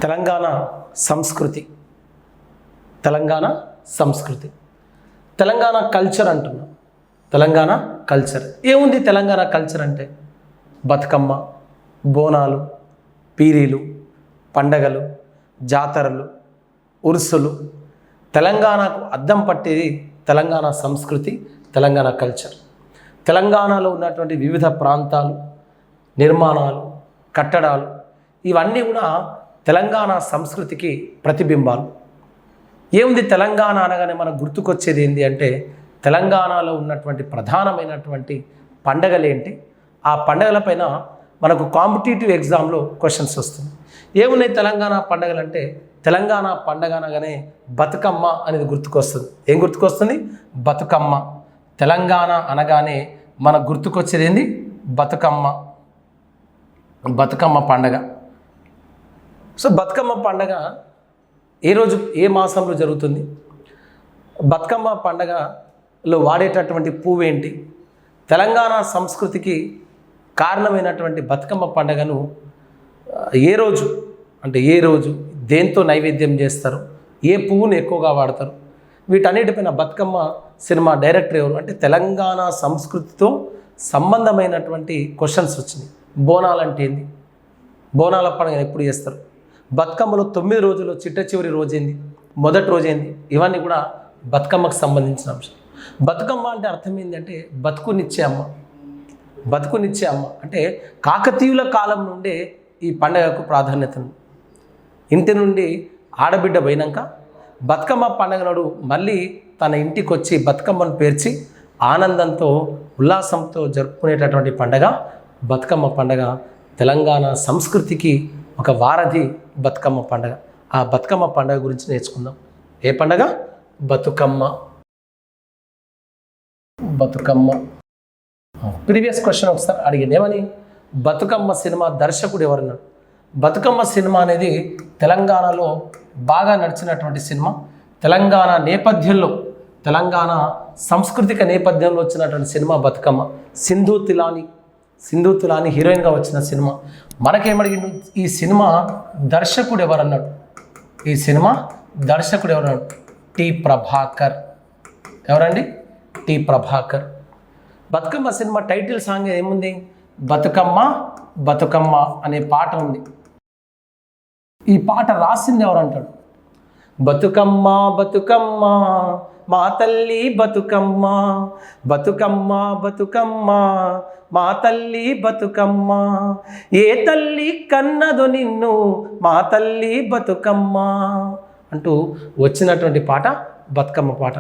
తెలంగాణ సంస్కృతి తెలంగాణ సంస్కృతి తెలంగాణ కల్చర్ అంటున్నాం. తెలంగాణ కల్చర్ ఏముంది? తెలంగాణ కల్చర్ అంటే బతుకమ్మ, బోనాలు, పీరీలు, పండగలు, జాతరలు, ఉరుసులు. తెలంగాణకు అద్దం పట్టేది తెలంగాణ సంస్కృతి, తెలంగాణ కల్చర్. తెలంగాణలో ఉన్నటువంటి వివిధ ప్రాంతాలు, నిర్మాణాలు, కట్టడాలు ఇవన్నీ కూడా తెలంగాణ సంస్కృతికి ప్రతిబింబాలు. ఏముంది తెలంగాణ అనగానే మనకు గుర్తుకొచ్చేది ఏంటి అంటే తెలంగాణలో ఉన్నటువంటి ప్రధానమైనటువంటి పండగలేంటి, ఆ పండగలపైన మనకు కాంపిటేటివ్ ఎగ్జామ్లో క్వశ్చన్స్ వస్తుంది. ఏమున్నాయి తెలంగాణ పండగలు అంటే తెలంగాణ పండగ అనగానే బతుకమ్మ అనేది గుర్తుకొస్తుంది. ఏం గుర్తుకొస్తుంది? బతుకమ్మ. తెలంగాణ అనగానే మనకు గుర్తుకొచ్చేది ఏంది? బతుకమ్మ. బతుకమ్మ పండగ. సో బతుకమ్మ పండగ ఏ రోజు, ఏ మాసంలో జరుగుతుంది? బతుకమ్మ పండగలో వాడేటటువంటి పువ్వు ఏంటి? తెలంగాణ సంస్కృతికి కారణమైనటువంటి బతుకమ్మ పండగను ఏ రోజు అంటే ఏ రోజు, దేంతో నైవేద్యం చేస్తారు, ఏ పువ్వును ఎక్కువగా వాడతారు, వీటన్నిటిపైన బతుకమ్మ సినిమా డైరెక్టర్ ఎవరు అంటే తెలంగాణ సంస్కృతితో సంబంధమైనటువంటి క్వశ్చన్స్ వచ్చినాయి. బోనాలు అంటే ఏంది? బోనాల పండుగ ఎప్పుడు చేస్తారు? బతుకమ్మలో 9 రోజుల్లో చిట్ట చివరి రోజేంది, మొదటి రోజేంది, ఇవన్నీ కూడా బతుకమ్మకు సంబంధించిన అంశం. బతుకమ్మ అంటే అర్థం ఏంటంటే బతుకునిచ్చే అమ్మ. బతుకునిచ్చే అమ్మ అంటే కాకతీయుల కాలం నుండే ఈ పండగకు ప్రాధాన్యత ఉంది. ఇంటి నుండి ఆడబిడ్డ పోయినాక బతుకమ్మ పండగ నాడు మళ్ళీ తన ఇంటికి వచ్చి బతుకమ్మను పేర్చి ఆనందంతో ఉల్లాసంతో జరుపుకునేటటువంటి పండగ బతుకమ్మ పండగ. తెలంగాణ సంస్కృతికి ఒక వారధి బతుకమ్మ పండగ. ఆ బతుకమ్మ పండగ గురించి నేర్చుకుందాం. ఏ పండగ? బతుకమ్మ. బతుకమ్మ. ప్రీవియస్ క్వశ్చన్ ఒకసారి అడిగింది, ఏమని? బతుకమ్మ సినిమా దర్శకుడు ఎవరన్నాడు? బతుకమ్మ సినిమా అనేది తెలంగాణలో బాగా నడిచినటువంటి సినిమా. తెలంగాణ నేపథ్యంలో, తెలంగాణ సాంస్కృతిక నేపథ్యంలో వచ్చినటువంటి సినిమా బతుకమ్మ. సింధు తులాని హీరోయిన్గా వచ్చిన సినిమా. మనకేమడిగిండు? ఈ సినిమా దర్శకుడు ఎవరన్నాడు? ఈ సినిమా దర్శకుడు ఎవరన్నాడు? టి ప్రభాకర్. ఎవరండి? T Prabhakar. Bathukamma cinema title song ఏముంది? బతుకమ్మ బతుకమ్మ అనే పాట ఉంది. ఈ పాట రాసింది ఎవరంటాడు? బతుకమ్మ బతుకమ్మ మా తల్లి బతుకమ్మ, బతుకమ్మ బతుకమ్మ మా తల్లి బతుకమ్మ, ఏ తల్లి కన్నదో నిన్ను మా తల్లి బతుకమ్మ అంటూ వచ్చినటువంటి పాట బతుకమ్మ పాట.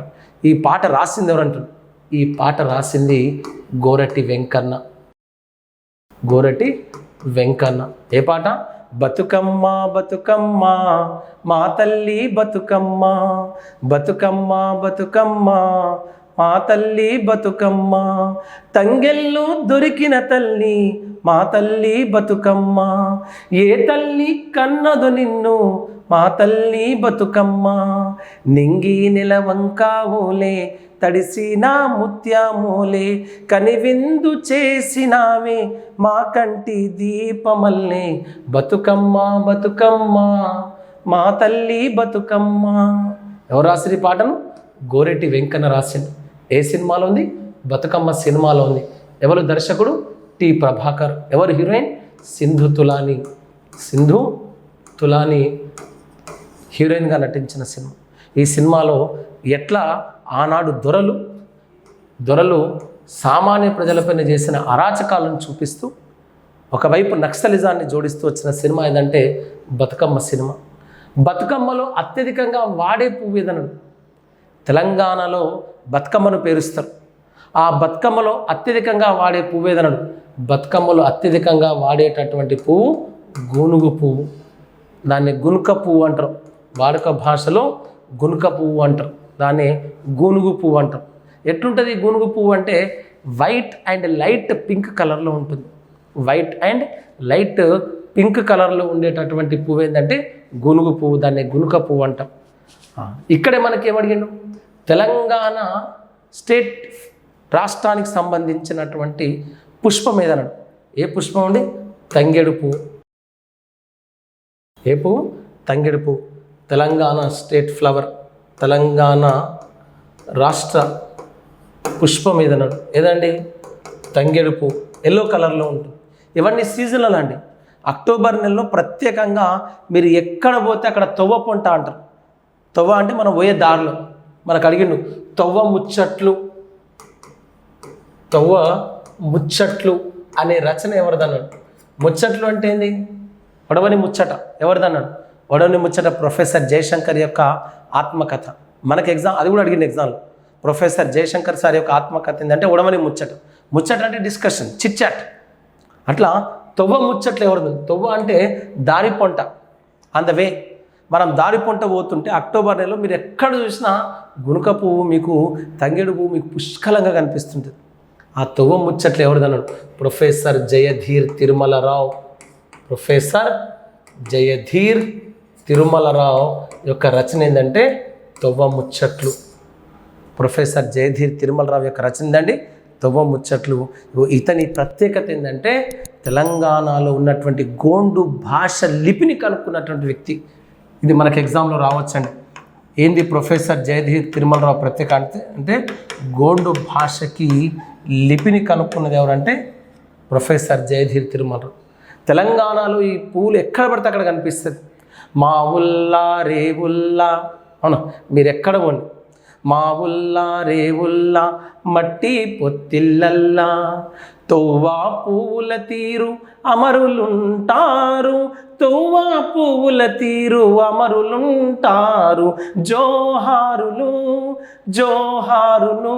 ఈ పాట రాసింది ఎవరంటాడు? ఈ పాట రాసింది గోరటి వెంకన్న. గోరటి వెంకన్న. ఏ పాట? బతుకమ్మ బతుకమ్మ మా తల్లి బతుకమ్మ, బతుకమ్మ బతుకమ్మ మా తల్లి బతుకమ్మ, తంగెళ్ళు దొరికిన తల్లి మా తల్లి బతుకమ్మ, ఏ తల్లి కన్నదు నిన్ను మా తల్లి బతుకమ్మ, నింగి నెలవంకావులే తడిసిన ముత్యామూలే కనివిందు చేసినావే మా కంటి దీపమల్లే, బతుకమ్మ బతుకమ్మ మా తల్లి బతుకమ్మ. ఎవరు రాసిరు ఈ పాటను? గోరెటి వెంకన్న రాసిండు. ఏ సినిమాలో ఉంది? బతుకమ్మ సినిమాలో ఉంది. ఎవరు దర్శకుడు? టి ప్రభాకర్. ఎవరు హీరోయిన్? సింధు తులాని హీరోయిన్గా నటించిన సినిమా. ఈ సినిమాలో ఎట్లా ఆనాడు దొరలు సామాన్య ప్రజలపైన చేసిన అరాచకాలను చూపిస్తూ ఒకవైపు నక్సలిజాన్ని జోడిస్తూ వచ్చిన సినిమా ఏదంటే బతుకమ్మ సినిమా. బతుకమ్మలో అత్యధికంగా వాడే పువ్వు ఏదన్నాడు? తెలంగాణలో బతుకమ్మను పేరుస్తారు. ఆ బతుకమ్మలో అత్యధికంగా వాడే పువ్వు ఏదన్నాడు? బతుకమ్మలో అత్యధికంగా వాడేటటువంటి పువ్వు గూనుగు పువ్వు. దాన్ని గునుక పువ్వు అంటారు. వాడుక భాషలో గునుక పువ్వు అంటారు, దాన్ని గూనుగు పువ్వు అంటారు. ఎట్లుంటుంది గూనుగు పువ్వు అంటే వైట్ అండ్ లైట్ పింక్ కలర్లో ఉంటుంది. వైట్ అండ్ లైట్ పింక్ కలర్లో ఉండేటటువంటి పువ్వు ఏంటంటే గూనుగు పువ్వు. దాన్ని గునుక పువ్వు అంటాం. ఇక్కడే మనకి ఏమడిగిండు? తెలంగాణ స్టేట్ రాష్ట్రానికి సంబంధించినటువంటి పుష్పం ఏదన్నాడు? ఏ పుష్పం అండి? తంగేడు పువ్వు. ఏ పువ్వు? తంగేడు పువ్వు. తెలంగాణ స్టేట్ ఫ్లవర్, తెలంగాణ రాష్ట్ర పుష్పం ఏదన్నాడు ఏదండి? తంగేడు పువ్వు. ఎల్లో కలర్లో ఉంటుంది. ఇవన్నీ సీజనల్ అండి. అక్టోబర్ నెలలో ప్రత్యేకంగా మీరు ఎక్కడ పోతే అక్కడ తొవ్వ పొంట అంటారు. తొవ్వ అంటే మనం పోయే దారిలో మనకు అడిగిండు తొవ్వ ముచ్చట్లు. తొవ్వ ముచ్చట్లు అనే రచన ఎవరిదన్నాడు? ముచ్చట్లు అంటే ఏంది? ఒడవని ముచ్చట. ఎవరిదన్నాడు? ఒడవని ముచ్చట ప్రొఫెసర్ జయశంకర్ యొక్క ఆత్మకథ. మనకి ఎగ్జామ్ అది కూడా అడిగిన ఎగ్జామ్లో. ప్రొఫెసర్ జయశంకర్ సార్ యొక్క ఆత్మకథ ఏంటంటే ఒడవని ముచ్చట. ముచ్చట అంటే డిస్కషన్, చిట్ చాట్. అట్లా తొవ్వ ముచ్చట్లు ఎవరిది? తొవ్వ అంటే దారి పొంట. ఆన్ ద వే మనం దారి పొంట పోతుంటే అక్టోబర్ నెలలో మీరు ఎక్కడ చూసినా గునుక పువ్వు మీకు, తంగేడు పువ్వు మీకు పుష్కలంగా కనిపిస్తుంటుంది. ఆ తొవ్వ ముచ్చట్లు ఎవరిదన్నాడు? ప్రొఫెసర్ జయధీర్ తిరుమలరావు. ప్రొఫెసర్ జయధీర్ తిరుమలరావు యొక్క రచన ఏంటంటే తొవ్వ ముచ్చట్లు. ప్రొఫెసర్ జయధీర్ తిరుమలరావు యొక్క రచన ఏంటండి? తొవ్వ ముచ్చట్లు. ఇతని ప్రత్యేకత ఏంటంటే తెలంగాణలో ఉన్నటువంటి గోండు భాష లిపిని కనుక్కున్నటువంటి వ్యక్తి. ఇది మనకి ఎగ్జామ్లో రావచ్చండి. ఏంది ప్రొఫెసర్ జయధీర్ తిరుమలరావు ప్రత్యేకత అంటే గోండు భాషకి లిపిని కనుక్కున్నది ఎవరంటే ప్రొఫెసర్ జయధీర్ తిరుమలరావు. తెలంగాణలో ఈ పువ్వులు ఎక్కడ పడితే అక్కడ కనిపిస్తుంది. మా ఉల్లా రే ఉల్లా, అవునా? మీరు ఎక్కడ పోండి, మా ఉల్లా రే ఉల్లా మట్టి పొత్తిల్లల్లా, తొవ్వా పువ్వుల తీరు అమరులుంటారు, తొవ్వా పువ్వుల తీరు అమరులుంటారు, జోహారులు జోహారులు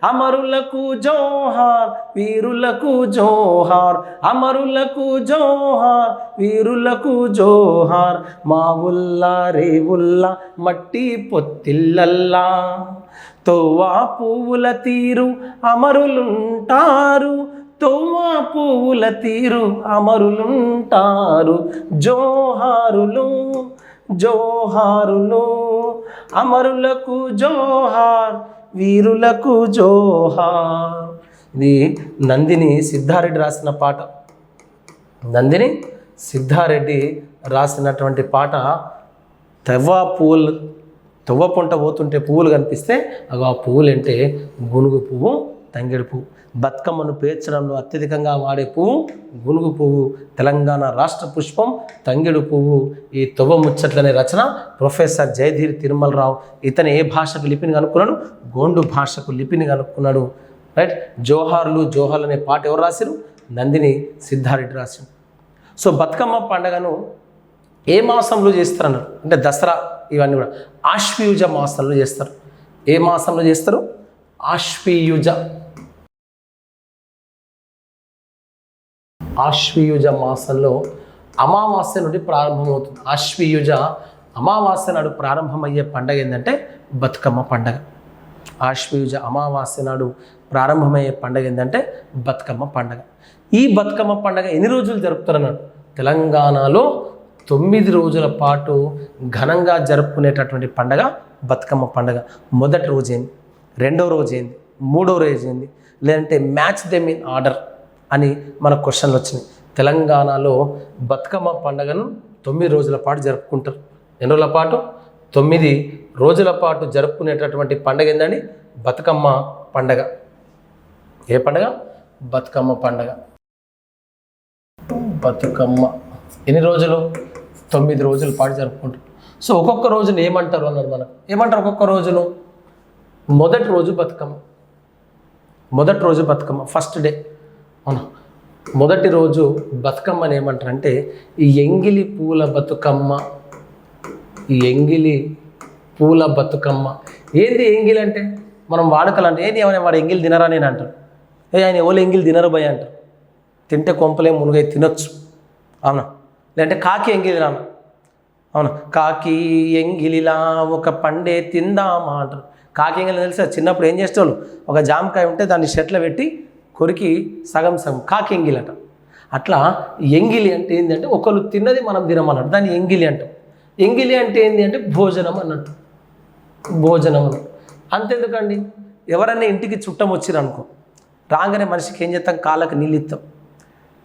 అమరులకు జోహార్ వీరులకు జోహార్, అమరులకు జోహార్ వీరులకు జోహార్, మా ఉల్లా రే ఉల్లా మట్టి పొత్తిల్లల్లా, తొవ్వా పువ్వుల తీరు అమరులుంటారు, తొవ్వా పువ్వుల తీరు అమరులుంటారు, జోహారులు జోహారులు అమరులకు జోహార్ వీరులకు జోహార్. ఇది నందిని సిద్ధారెడ్డి రాసిన పాట. నందిని సిద్ధారెడ్డి రాసినటువంటి పాట. తొవ్వ పొంట పోతుంటే పువ్వులు కనిపిస్తే అవి ఆ పువ్వులు అంటే గునుగు పువ్వు, తంగేడు పువ్వు. బతుకమ్మను పేర్చడంలో అత్యధికంగా వాడే పువ్వు గునుగు పువ్వు. తెలంగాణ రాష్ట్ర పుష్పం తంగేడు పువ్వు. ఈ తొవ్వ ముచ్చట్లనే రచన ప్రొఫెసర్ జయధీర్ తిరుమలరావు. ఇతను ఏ భాషకు లిపిని కనుక్కున్నాడు? గోండు భాషకు లిపిని కనుక్కున్నాడు. రైట్. జోహార్లు జోహార్లు అనే పాట ఎవరు రాశారు? నందిని సిద్ధారెడ్డి రాశారు. సో బతుకమ్మ పండుగను ఏ మాసంలో చేస్తారన్నారు అంటే దసరా ఇవన్నీ కూడా ఆశ్వయుజ మాసంలో చేస్తారు. ఏ మాసంలో చేస్తారు? ఆశ్వయుజ మాసంలో అమావాస్య నుండి ప్రారంభమవుతుంది. ఆశ్వయుజ అమావాస్య నాడు ప్రారంభమయ్యే పండగ ఏంటంటే బతుకమ్మ పండగ. ఆశ్వయుజ అమావాస్య నాడు ప్రారంభమయ్యే పండగ ఏంటంటే బతుకమ్మ పండగ. ఈ బతుకమ్మ పండగ ఎన్ని రోజులు జరుపుతారన్నాడు? తెలంగాణలో 9 రోజుల పాటు ఘనంగా జరుపుకునేటటువంటి పండగ బతుకమ్మ పండగ. మొదటి రోజు ఏంది, రెండో రోజు ఏంది, మూడో రోజు ఏంది, లేదంటే మ్యాచ్ దెమ్ ఇన్ ఆర్డర్ అని మన క్వశ్చన్లు వచ్చినాయి. తెలంగాణలో బతుకమ్మ పండగను 9 రోజుల పాటు జరుపుకుంటారు. ఎన్ని రోజుల పాటు? 9 రోజుల పాటు జరుపుకునేటటువంటి పండగ ఏందండి? బతుకమ్మ పండగ. ఏ పండగ? బతుకమ్మ పండగ. బతుకమ్మ ఎన్ని రోజులు? 9 రోజుల పాటు జరుపుకుంటారు. సో ఒక్కొక్క రోజును ఏమంటారు అన్నారు మనకు. ఏమంటారు ఒక్కొక్క రోజును? మొదటి రోజు బతుకమ్మ. మొదటి రోజు బతుకమ్మ, ఫస్ట్ డే. అవును, మొదటి రోజు బతుకమ్మని ఏమంటారంటే ఈ ఎంగిలి పూల బతుకమ్మ. ఈ ఎంగిలి పూల బతుకమ్మ. ఏంది ఎంగిలి అంటే? మనం వాడుకలంటే ఏది ఏమైనా వాడు ఎంగిలి తినరా నేను అంటారు. ఆయన ఎవరు ఎంగిలి తినరు భయ అంటారు. తింటే కొంపలే మునుగై తినొచ్చు. అవునా? లేదంటే కాకి ఎంగిలి రాను. అవునా? కాకి ఎంగిలిలా ఒక పండే తిందామా అంటారు. కాకి ఎంగిలి తెలుసా? చిన్నప్పుడు ఏం చేసేవాళ్ళు? ఒక జామకాయ ఉంటే దాన్ని షెట్లో పెట్టి కొరికి సగం సగం కాకి ఎంగిలి అంట. అట్లా ఎంగిలి అంటే ఏంటి అంటే ఒకళ్ళు తిన్నది మనం తినమన్నట్టు దాన్ని ఎంగిలి అంటాం. ఎంగిలి అంటే ఏంటి అంటే భోజనం అన్నట్టు. భోజనం అన్నట్టు. అంతెందుకండి, ఎవరైనా ఇంటికి చుట్టం వచ్చిరనుకో, రాగానే మనిషికి ఏం చేస్తాం? కాళ్ళకి నీళ్ళు ఇస్తాం.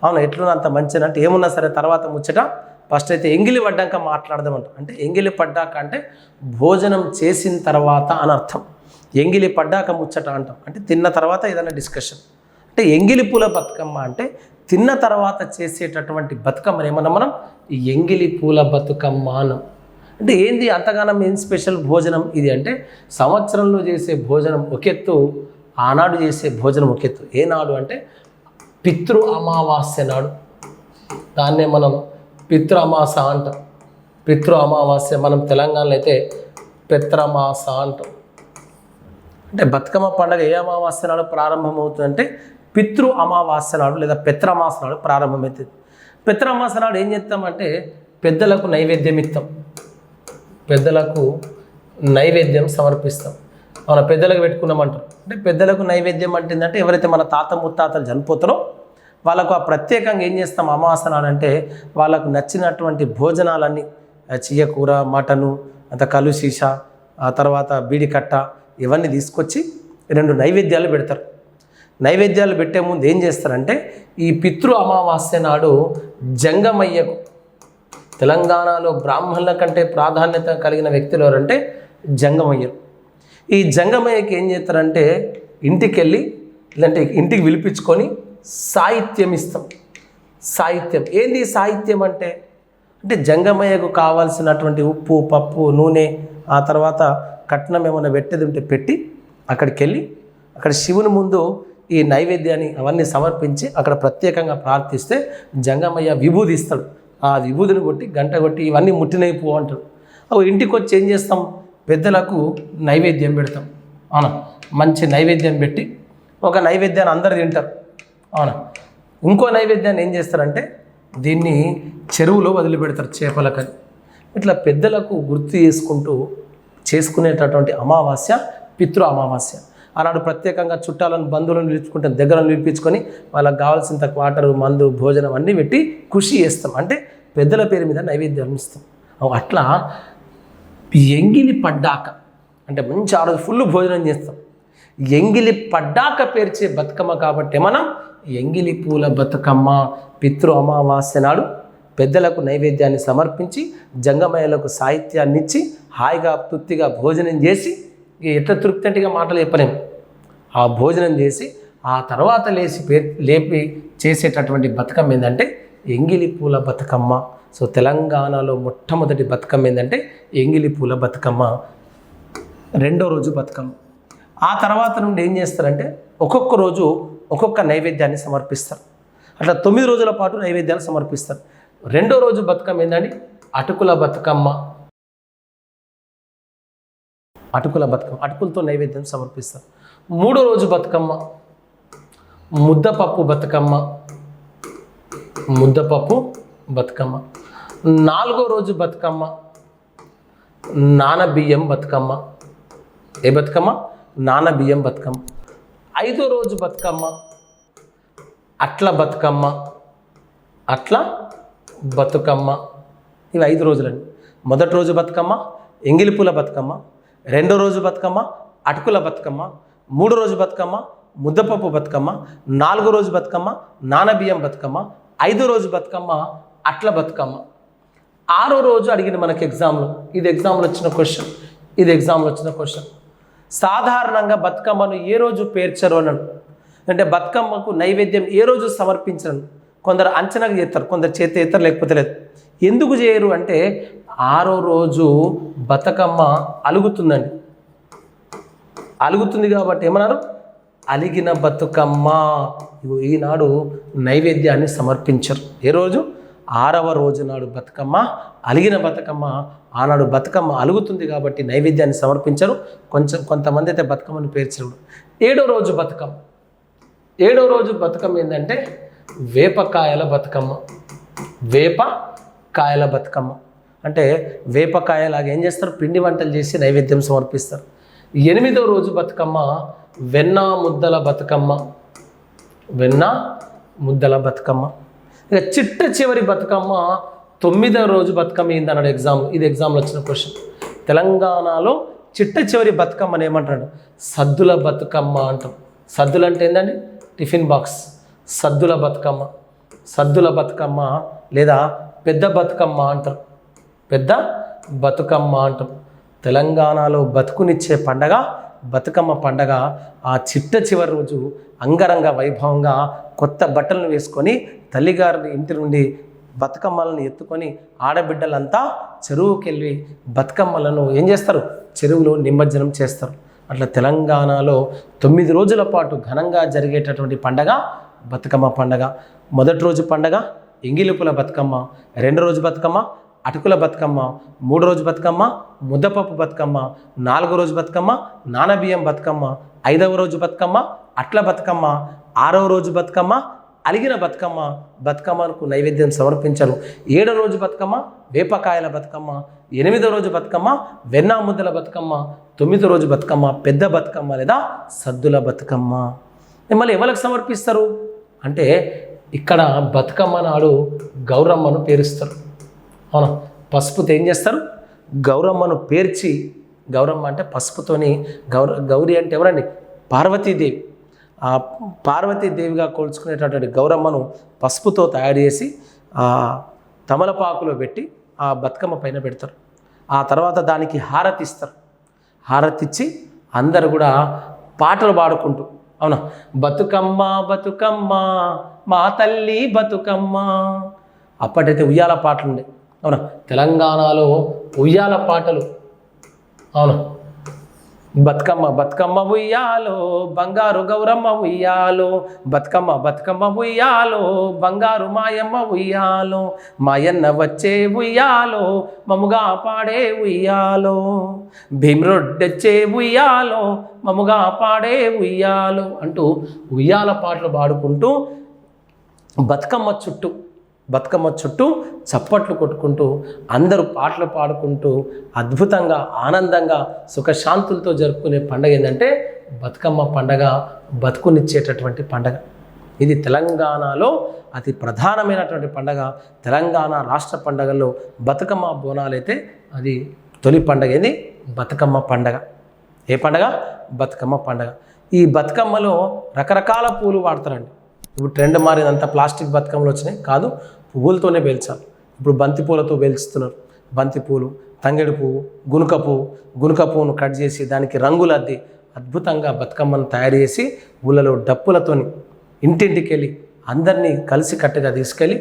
అవును, ఎట్లున్నా అంత మంచిగా అంటే ఏమున్నా సరే తర్వాత ముచ్చట ఫస్ట్ అయితే ఎంగిలి పడ్డాక మాట్లాడదామంట. అంటే ఎంగిలి పడ్డాక అంటే భోజనం చేసిన తర్వాత అని అర్థం. ఎంగిలి పడ్డాక ముచ్చట అంటాం, అంటే తిన్న తర్వాత ఏదైనా డిస్కషన్. అంటే ఎంగిలి పూల బతుకమ్మ అంటే తిన్న తర్వాత చేసేటటువంటి బతుకమ్మని ఏమన్నా మనం ఎంగిలి పూల బతుకమ్మ అనం. అంటే ఏంది అంతగానం ఏం స్పెషల్ భోజనం ఇది అంటే, సంవత్సరంలో చేసే భోజనం ఒక ఎత్తు, ఆనాడు చేసే భోజనం ఒక ఎత్తు. ఏనాడు అంటే పితృ అమావాస్య నాడు. దాన్నే మనం పితృ అమాస అంటాం. పితృ అమావాస్య మనం తెలంగాణలో అయితే పిత్రమాస అంటాం. అంటే బతుకమ్మ పండుగ ఏ అమావాస్య నాడు ప్రారంభమవుతుందంటే పితృ అమావాస్య నాడు లేదా పిత్రమాస నాడు ప్రారంభమవుతుంది. పిత్రమాస నాడు ఏం చేస్తామంటే పెద్దలకు నైవేద్యం ఇస్తాం, పెద్దలకు నైవేద్యం సమర్పిస్తాం. మన పెద్దలకు పెట్టుకున్నామంటారు. అంటే పెద్దలకు నైవేద్యం అంటుందంటే ఎవరైతే మన తాత ముత్తాతలు చనిపోతారో వాళ్ళకు ఆ ప్రత్యేకంగా ఏం చేస్తాం అమావాస్య నాడు అంటే వాళ్ళకు నచ్చినటువంటి భోజనాలన్నీ, చియ్యకూర, మటను, అంత కలుశీష, ఆ తర్వాత బీడి కట్ట ఇవన్నీ తీసుకొచ్చి 2 నైవేద్యాలు పెడతారు. నైవేద్యాలు పెట్టే ముందు ఏం చేస్తారంటే ఈ పితృ అమావాస్య నాడు జంగమయ్యకు, తెలంగాణలో బ్రాహ్మణుల కంటే ప్రాధాన్యత కలిగిన వ్యక్తులు ఎవరంటే జంగమయ్యలు. ఈ జంగమయ్యకి ఏం చేస్తారంటే ఇంటికి వెళ్ళి లేదంటే ఇంటికి పిలిపించుకొని సాహిత్యం ఇస్తాం. సాహిత్యం ఏంది సాహిత్యం అంటే జంగమయ్యకు కావాల్సినటువంటి ఉప్పు, పప్పు, నూనె, ఆ తర్వాత కట్నం ఏమైనా పెట్టేది ఉంటే పెట్టి అక్కడికి వెళ్ళి అక్కడ శివుని ముందు ఈ నైవేద్యాన్ని అవన్నీ సమర్పించి అక్కడ ప్రత్యేకంగా ప్రార్థిస్తే జంగమయ్య విభూది ఇస్తాడు. ఆ విభూదిని కొట్టి గంట కొట్టి ఇవన్నీ ముట్టినైపో అంటాడు. అవి ఇంటికి వచ్చి ఏం చేస్తాం, పెద్దలకు నైవేద్యం పెడతాం. అవునా, మంచి నైవేద్యం పెట్టి ఒక నైవేద్యాన్ని అందరు తింటారు. అవునా, ఇంకో నైవేద్యాన్ని ఏం చేస్తారంటే దీన్ని చెరువులో వదిలిపెడతారు చేపలకని. ఇట్లా పెద్దలకు గుర్తు చేసుకునేటటువంటి అమావాస్య పితృ అమావాస్య. ఆనాడు ప్రత్యేకంగా చుట్టాలను, బంధువులను పిలుచుకుంటాం, దగ్గరను పిలిపించుకొని వాళ్ళకి కావాల్సినంత వాటరు, మందు, భోజనం అన్నీ పెట్టి కృషి చేస్తాం. అంటే పెద్దల పేరు మీద నైవేద్యం ఇస్తాం. అట్లా ఎంగిలి పడ్డాక అంటే మంచి ఆ రోజు ఫుల్ భోజనం చేస్తాం. ఎంగిలి పడ్డాక పేర్చే బతుకమ్మ కాబట్టి మనం ఎంగిలి పూల బతుకమ్మ. పితృ అమావాస్య నాడు పెద్దలకు నైవేద్యాన్ని సమర్పించి జంగమయ్యలకు సాహిత్యాన్ని ఇచ్చి హాయిగా తృప్తిగా భోజనం చేసి, ఎట్లా తృప్తి అంటేగా మాటలు చెప్పలేము, ఆ భోజనం చేసి ఆ తర్వాత లేపి చేసేటటువంటి బతుకమ్మ ఏంటంటే ఎంగిలి పూల బతుకమ్మ. సో తెలంగాణలో మొట్టమొదటి బతుకమ్మ ఏంటంటే ఎంగిలి పూల బతుకమ్మ. 2వ రోజు బతుకమ్మ. ఆ తర్వాత నుండి ఏం చేస్తారంటే ఒక్కొక్క రోజు ఒక్కొక్క నైవేద్యాన్ని సమర్పిస్తారు. అట్లా 9 రోజుల పాటు నైవేద్యాలు సమర్పిస్తారు. 2వ రోజు బతుకమ్మ ఏంటంటే అటుకుల బతుకమ్మ. అటుకుల బతుకమ్మ, అటుకులతో నైవేద్యం సమర్పిస్తారు. 3వ రోజు బతుకమ్మ ముద్దపప్పు బతుకమ్మ. ముద్దపప్పు బతుకమ్మ. 4వ రోజు బతుకమ్మ నానబియ్యం బతుకమ్మ. ఏ బతుకమ్మ? నానబియ్యం బతుకమ్మ. 5వ రోజు బతుకమ్మ అట్ల బతుకమ్మ. అట్ల బతుకమ్మ. ఇవి 5 రోజులండి. మొదటి రోజు బతుకమ్మ ఎంగిలిపూల బతుకమ్మ, 2వ రోజు బతుకమ్మ అటుకుల బతుకమ్మ, 3వ రోజు బతుకమ్మ ముద్దపప్పు బతుకమ్మ, 4వ రోజు బతుకమ్మ నానబియ్యం బతుకమ్మ, 5వ రోజు బతుకమ్మ అట్ల బతుకమ్మ. 6వ రోజు అడిగిన మనకి ఎగ్జామ్లో, ఇది ఎగ్జామ్లో వచ్చిన క్వశ్చన్. సాధారణంగా బతుకమ్మను ఏ రోజు పేర్చరు అన్నాడు. అంటే బతుకమ్మకు నైవేద్యం ఏ రోజు సమర్పించరు. కొందరు అంచనాకు చేస్తారు, కొందరు చేతి చేస్తారు, లేకపోతే లేదు. ఎందుకు చేయరు అంటే 6వ రోజు బతుకమ్మ అలుగుతుందండి. అలుగుతుంది కాబట్టి ఏమన్నారు? అలిగిన బతుకమ్మ. ఈనాడు నైవేద్యాన్ని సమర్పించరు. ఏ రోజు? 6వ రోజు నాడు బతుకమ్మ అలిగిన బతుకమ్మ. ఆనాడు బతుకమ్మ అలుగుతుంది కాబట్టి నైవేద్యాన్ని సమర్పించరు. కొంతమంది అయితే బతుకమ్మను పేర్చరు. 7వ రోజు బతుకమ్మ. 7వ రోజు బతుకమ్మ ఏంటంటే వేపకాయల బతుకమ్మ. వేపకాయల బతుకమ్మ అంటే వేపకాయలాగా ఏం చేస్తారు? పిండి వంటలు చేసి నైవేద్యం సమర్పిస్తారు. 8వ రోజు బతుకమ్మ వెన్న ముద్దల బతుకమ్మ. వెన్న ముద్దల బతుకమ్మ. ఇక చిట్ట చివరి బతుకమ్మ 9వ రోజు బతుకమ్మ ఏందన్నాడు ఎగ్జామ్. ఇది ఎగ్జామ్లో వచ్చిన క్వశ్చన్. తెలంగాణలో చిట్ట చివరి బతుకమ్మని ఏమంటాడు? సద్దుల బతుకమ్మ అంటాం. సద్దులు అంటే ఏంటండి? Tiffin box. సద్దుల బతుకమ్మ. సద్దుల బతుకమ్మ లేదా పెద్ద బతుకమ్మ అంటారు. పెద్ద బతుకమ్మ అంటాం. తెలంగాణలో బతుకునిచ్చే పండగ బతుకమ్మ పండగ. ఆ చివరి రోజు అంగరంగ వైభవంగా కొత్త బట్టలను వేసుకొని తల్లిగారి ఇంటి నుండి బతుకమ్మలను ఎత్తుకొని ఆడబిడ్డలంతా చెరువుకి వెళ్ళి బతుకమ్మలను ఏం చేస్తారు, చెరువులో నిమజ్జనం చేస్తారు. అట్లా తెలంగాణలో 9 రోజుల పాటు ఘనంగా జరిగేటటువంటి పండగ బతుకమ్మ పండగ. మొదటి రోజు పండగ ఎంగిలిపుల బతుకమ్మ, 2వ రోజు బతుకమ్మ అటుకుల బతుకమ్మ, 3వ రోజు బతుకమ్మ ముద్దపప్పు బతుకమ్మ, 4వ రోజు బతుకమ్మ నానబియ్యం బతుకమ్మ, 5వ రోజు బతుకమ్మ అట్ల బతుకమ్మ, 6వ రోజు బతుకమ్మ అలిగిన బతుకమ్మ. బతుకమ్మకు నైవేద్యం సమర్పించరు. 7వ రోజు బతుకమ్మ వేపకాయల బతుకమ్మ, 8వ రోజు బతుకమ్మ వెన్న ముద్దల బతుకమ్మ, 9వ రోజు బతుకమ్మ పెద్ద బతుకమ్మ లేదా సద్దుల బతుకమ్మ. మళ్ళీ ఎవరికి సమర్పిస్తారు అంటే ఇక్కడ బతుకమ్మ నాడు గౌరమ్మను పేరుస్తారు. అవునా, పసుపుతో ఏం చేస్తారు, గౌరమ్మను పేర్చి, గౌరమ్మ అంటే పసుపుతోని, గౌరీ అంటే ఎవరండి, పార్వతీదేవి. ఆ పార్వతీదేవిగా కోల్చుకునేటటువంటి గౌరమ్మను పసుపుతో తయారు చేసి తమలపాకులో పెట్టి ఆ బతుకమ్మ పైన పెడతారు. ఆ తర్వాత దానికి హారతి ఇస్తారు. హారతి ఇచ్చి అందరు కూడా పాటలు పాడుకుంటూ, అవునా, బతుకమ్మ బతుకమ్మ మా తల్లి బతుకమ్మ. అప్పటైతే ఉయ్యాల పాటలు ఉండే. అవునా, తెలంగాణలో ఉయ్యాల పాటలు. అవునా, బతుకమ్మ బతుకమ్మ ఉయ్యాలో బంగారు గౌరమ్మ ఉయ్యాలో, బతుకమ్మ బతుకమ్మ ఉయ్యాలో బంగారు మాయమ్మ ఉయ్యాలో, మాయన్న వచ్చే ఉయ్యాలో మముగా పాడే ఉయ్యాలో, భీమరొడ్డెచ్చే ఉయ్యాలో మముగా పాడే ఉయ్యాలో అంటూ ఉయ్యాల పాటలు పాడుకుంటూ బతుకమ్మ చుట్టూ చప్పట్లు కొట్టుకుంటూ అందరూ పాటలు పాడుకుంటూ అద్భుతంగా ఆనందంగా సుఖశాంతులతో జరుపుకునే పండగ ఏంటంటే బతుకమ్మ పండగ, బతుకునిచ్చేటటువంటి పండగ. ఇది తెలంగాణలో అతి ప్రధానమైనటువంటి పండగ. తెలంగాణ రాష్ట్ర పండగల్లో బతుకమ్మ బోనాలు అయితే అది తొలి పండగ. ఇది బతుకమ్మ పండగ. ఏ పండగ? బతుకమ్మ పండగ. ఈ బతుకమ్మలో రకరకాల పూలు వాడతారండి. ఇప్పుడు ట్రెండ్ మారిందంతా ప్లాస్టిక్ బతుకమ్మలు వచ్చినాయి, కాదు, పువ్వులతోనే పేల్చాలి. ఇప్పుడు బంతి పూలతో పేల్చుతున్నారు. బంతి పూలు, తంగెడు పువ్వు, గునుక పువ్వును కట్ చేసి దానికి రంగులు అద్ది అద్భుతంగా బతుకమ్మను తయారు చేసి ఊళ్ళలో డప్పులతోని ఇంటింటికి వెళ్ళి అందరినీ కలిసి కట్టుగా తీసుకెళ్ళి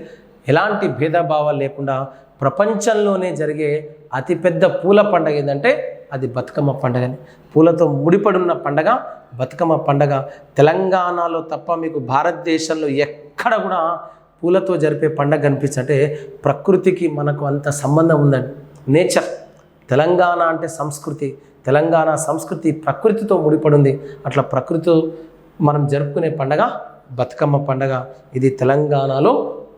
ఎలాంటి భేదభావాలు లేకుండా ప్రపంచంలోనే జరిగే అతిపెద్ద పూల పండగ ఏంటంటే అది బతుకమ్మ పండగని. పూలతో ముడిపడున్న పండగ బతుకమ్మ పండగ. తెలంగాణలో తప్ప మీకు భారతదేశంలో ఎక్కడ కూడా పూలతో జరిపే పండగ కనిపించంటే ప్రకృతికి మనకు అంత సంబంధం ఉందండి. నేచర్. తెలంగాణ అంటే సంస్కృతి. తెలంగాణ సంస్కృతి ప్రకృతితో ముడిపడింది. అట్లా ప్రకృతితో మనం జరుపుకునే పండగ బతుకమ్మ పండగ. ఇది తెలంగాణలో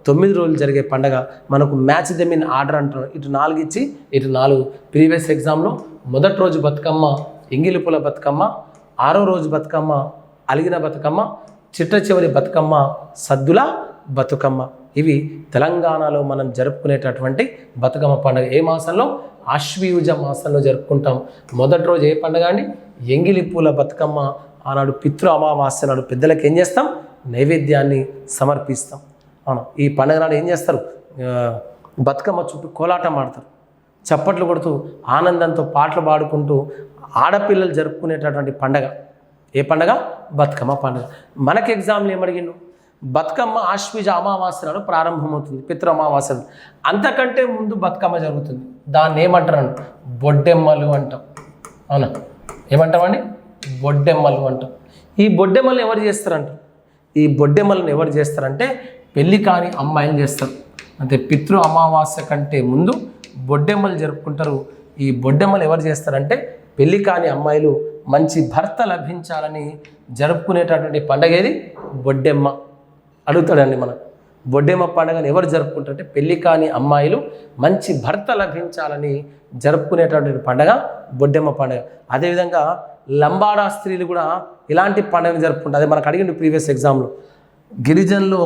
9 రోజులు జరిగే పండగ. మనకు మ్యాచ్ దెమ్ ఇన్ ఆర్డర్ అంటారు. ఇటు 4 ఇచ్చి ఇటు 4. ప్రీవియస్ ఎగ్జామ్లో మొదటి రోజు బతుకమ్మ ఎంగిలిపుల బతుకమ్మ, 6వ రోజు బతుకమ్మ అలిగిన బతుకమ్మ, చివరి బతుకమ్మ సద్దుల బతుకమ్మ. ఇవి తెలంగాణలో మనం జరుపుకునేటటువంటి బతుకమ్మ పండుగ. ఏ మాసంలో? ఆశ్వయుజ మాసంలో జరుపుకుంటాం. మొదటి రోజు ఏ పండుగ అండి? ఎంగిలిపూల బతుకమ్మ. ఆనాడు పితృ అమావాస్య నాడు పెద్దలకు ఏం చేస్తాం? నైవేద్యాన్ని సమర్పిస్తాం. అవును, ఈ పండుగ నాడు ఏం చేస్తారు? బతుకమ్మ చుట్టూ కోలాటం ఆడతారు, చప్పట్లు కొడుతూ ఆనందంతో పాటలు పాడుకుంటూ ఆడపిల్లలు జరుపుకునేటటువంటి పండగ. ఏ పండగ? బతుకమ్మ పండుగ. మనకి ఎగ్జామ్లు ఏమడిగిండు? బతుకమ్మ ఆశ్వయుజ అమావాస్య నాడు ప్రారంభమవుతుంది, పితృ అమావాస్య. అంతకంటే ముందు బతుకమ్మ జరుగుతుంది. దాన్ని ఏమంటారు? బొడ్డెమ్మలు అంటాం. అవునా, ఏమంటామండి? బొడ్డెమ్మలు అంటాం. ఈ బొడ్డెమ్మలను ఎవరు చేస్తారంటారు? ఈ బొడ్డెమ్మలను ఎవరు చేస్తారంటే పెళ్లి కాని అమ్మాయిలు చేస్తారు. అంటే పితృ అమావాస్య కంటే ముందు బొడ్డెమ్మలు జరుపుకుంటారు. ఈ బొడ్డెమ్మలు ఎవరు చేస్తారంటే పెళ్లి కాని అమ్మాయిలు మంచి భర్త లభించాలని జరుపుకునేటటువంటి పండగ ఏది? బొడ్డెమ్మ. అడుగుతాడండి మనం, బొడ్డెమ్మ పండుగను ఎవరు జరుపుకుంటారంటే పెళ్లి కాని అమ్మాయిలు మంచి భర్త లభించాలని జరుపుకునేటటువంటి పండగ బొడ్డెమ్మ పండుగ. అదేవిధంగా లంబాడా స్త్రీలు కూడా ఇలాంటి పండుగను జరుపుకుంటారు. అదే మనకు అడిగింది ప్రీవియస్ ఎగ్జామ్లో. గిరిజనులలో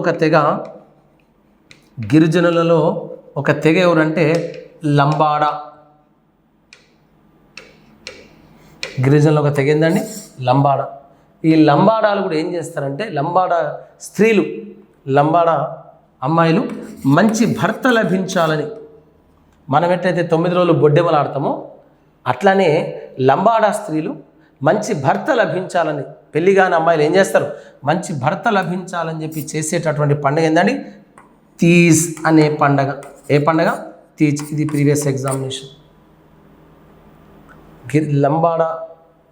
ఒక తెగ ఎవరంటే లంబాడా. గిరిజనులు ఒక తెగ ఏందండి? లంబాడా. ఈ లంబాడాలు కూడా ఏం చేస్తారంటే లంబాడా స్త్రీలు, లంబాడా అమ్మాయిలు మంచి భర్త లభించాలని మనం ఎట్లయితే 9 రోజులు బొడ్డెమలు ఆడతామో అట్లానే లంబాడా స్త్రీలు మంచి భర్త లభించాలని పెళ్లి కాని అమ్మాయిలు ఏం చేస్తారు, మంచి భర్త లభించాలని చెప్పి చేసేటటువంటి పండుగ ఏందండి, తీజ్ అనే పండగ. ఏ పండగ? తీజ్. ఇది ప్రీవియస్ ఎగ్జామినేషన్. లంబాడా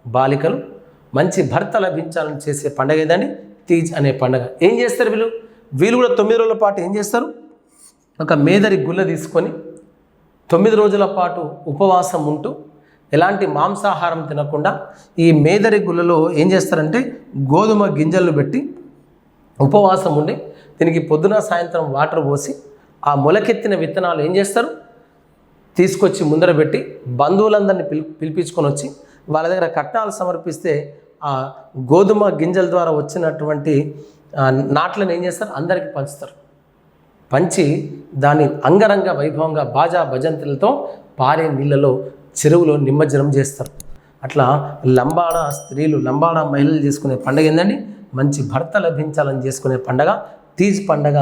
బాలికలు మంచి భర్త లభించాలని చేసే పండగ ఏదండి, తీజ్ అనే పండగ. ఏం చేస్తారు వీళ్ళు కూడా 9 రోజుల పాటు ఏం చేస్తారు, ఒక మేదరి గుల్ల తీసుకొని 9 రోజుల పాటు ఉపవాసం ఉంటూ ఎలాంటి మాంసాహారం తినకుండా ఈ మేదరి గుల్లలో ఏం చేస్తారంటే గోధుమ గింజలను పెట్టి ఉపవాసం ఉండి దీనికి పొద్దున సాయంత్రం వాటర్ పోసి ఆ మొలకెత్తిన విత్తనాలు ఏం చేస్తారు, తీసుకొచ్చి ముందర పెట్టి బంధువులందరినీ పిలిపించుకొని వచ్చి వాళ్ళ దగ్గర కట్నాలు సమర్పిస్తే ఆ గోధుమ గింజల ద్వారా వచ్చినటువంటి నాట్లను ఏం చేస్తారు, అందరికీ పంచుతారు. పంచి దాన్ని అంగరంగ వైభవంగా బాజా భజంతులతో పారే నీళ్ళలో చెరువులో నిమజ్జనం చేస్తారు. అట్లా లంబాడా స్త్రీలు, లంబాడా మహిళలు చేసుకునే పండుగ ఏంటండి, మంచి భర్త లభించాలని చేసుకునే పండగ తీజ్ పండగ.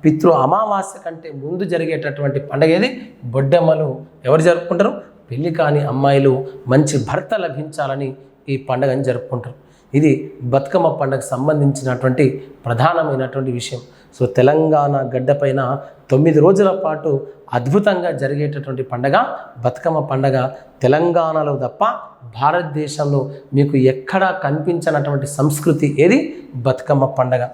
పితృ అమావాస్య కంటే ముందు జరిగేటటువంటి పండగ ఏది, బొడ్డెమ్మలు. ఎవరు జరుపుకుంటారు, పెళ్లి కాని అమ్మాయిలు మంచి భర్త లభించాలని ఈ పండుగని జరుపుకుంటారు. ఇది బతుకమ్మ పండుగకు సంబంధించినటువంటి ప్రధానమైనటువంటి విషయం. సో తెలంగాణ గడ్డపైన 9 రోజుల పాటు అద్భుతంగా జరిగేటటువంటి పండగ బతుకమ్మ పండగ. తెలంగాణలో తప్ప భారతదేశంలో మీకు ఎక్కడా కనిపించినటువంటి సంస్కృతి ఏది, బతుకమ్మ పండగ.